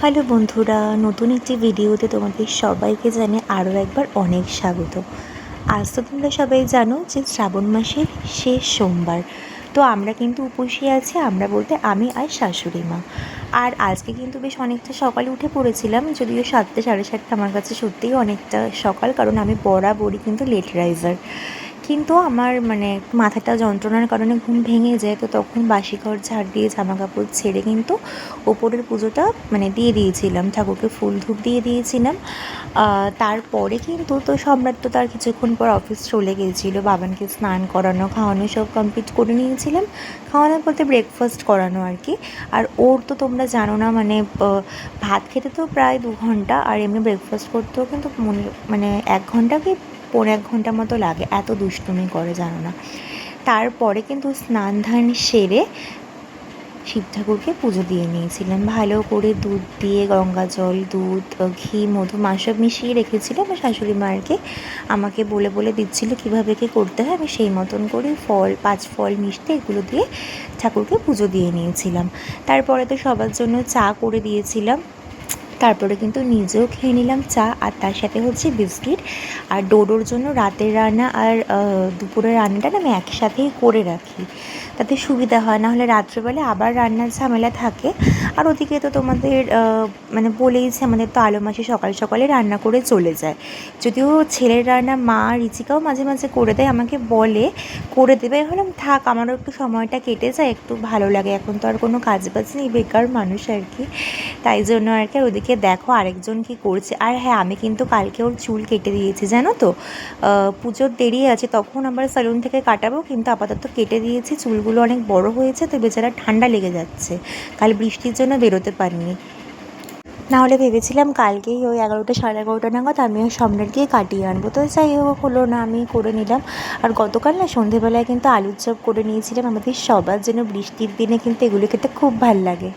Hello বন্ধুরা, নতুন একটি ভিডিওতে তোমাদের সবাইকে জানিয়ে আরও একবার অনেক স্বাগত। আজ তো তোমরা সবাই জানো যে শ্রাবণ মাসের শেষ সোমবার। তো আমরা কিন্তু উপসী আছি, আমরা বলতে আমি আর শাশুড়ি মা। আর আজকে কিন্তু বেশ অনেকটা সকালে উঠে পড়েছিলাম, যদিও 7টা 7:30 আমার কাছে সত্যিই অনেকটা সকাল, কারণ আমি বরাবরই কিন্তু লেট রাইজার। কিন্তু আমার মাথাটা যন্ত্রণার কারণে ঘুম ভেঙে যায়, তো তখন বাসি ঘর ঝাড় দিয়ে জামা কাপড় ছেড়ে কিন্তু ওপরের পুজোটা দিয়ে দিয়েছিলাম, ঠাকুরকে ফুল ধূপ দিয়ে দিয়েছিলাম। তারপরে কিন্তু তো সম্রাট তো তার কিছুক্ষণ পর অফিস চলে গিয়েছিলো, বাবানকে স্নান করানো খাওয়ানো সব কমপ্লিট করে নিয়েছিলাম। খাওয়ানো বলতে ব্রেকফাস্ট করানো আর কি। আর ওর তো তোমরা জানো না, ভাত খেতে তো প্রায় 2 ঘন্টা, আর এমনি ব্রেকফাস্ট করতেও কিন্তু 1 ঘন্টা কি 1.25 ঘন্টা মতো লাগে, এত দুষ্টুমি করে জানো না। তারপরে কিন্তু স্নান ধান সেরে শিব ঠাকুরকে পুজো দিয়ে নিয়েছিলাম ভালো করে, দুধ দিয়ে গঙ্গা জল, দুধ, ঘি, মধু মা সব মিশিয়ে রেখেছিল। আমার শাশুড়ি মাকে আমাকে বলে বলে দিচ্ছিল কীভাবে কী করতে হয়, আমি সেই মতন করে 5 ফল মিষ্টি এগুলো দিয়ে ঠাকুরকে পুজো দিয়ে নিয়েছিলাম। তারপরে তো সবার জন্য চা করে দিয়েছিলাম, তারপরে কিন্তু নিজেও খেয়ে নিলাম চা, আর তার সাথে হচ্ছে বিস্কিট। আর ডোডোর জন্য রাতের রান্না আর দুপুরের রান্নাটা আমি একসাথেই করে রাখি, তাতে সুবিধা হয়, নাহলে রাত্রেবেলা আবার রান্নার ঝামেলা থাকে। আর ওদিকে তো তোমাদের বলেইছে, আমাদের তো আলো মাসে সকাল সকালে রান্না করে চলে যায়। যদিও ছেলের রান্না মা রিচিকাও মাঝে মাঝে করে দেয়, আমাকে বলে করে দেবে, হলাম থাক, আমারও একটু সময়টা কেটে যায়, একটু ভালো লাগে। এখন তো আর কোনো কাজ বাজ নেই, বেকার মানুষ আর কি, তাই জন্য আর কি। আর ওদিকে দেখো আরেকজন কি করছে। আর হ্যাঁ, আমি কিন্তু কালকে ওর চুল কেটে দিয়েছি জানো তো, পুজোর দেরি আছে, তখন আবার স্যালুন থেকে কাটাবো, কিন্তু আপাতত কেটে দিয়েছি। চুলগুলো অনেক বড় হয়েছে, তো বেচারা ঠান্ডা লেগে যাচ্ছে, কাল বৃষ্টির জন্য বেরোতে পারিনি। নাহলে ভেবেছিলাম কালকেই ওই 11টা 11:30 নাগাদ আমি ওই সম্রাট গিয়ে কাটিয়ে আনবো, তো যাই হোক হলো না, আমি করে নিলাম। আর গতকাল না সন্ধেবেলায় কিন্তু আলুর চপ করে নিয়েছিলাম আমাদের সবার জন্য, বৃষ্টির দিনে কিন্তু এগুলো খেতে খুব ভাল লাগে।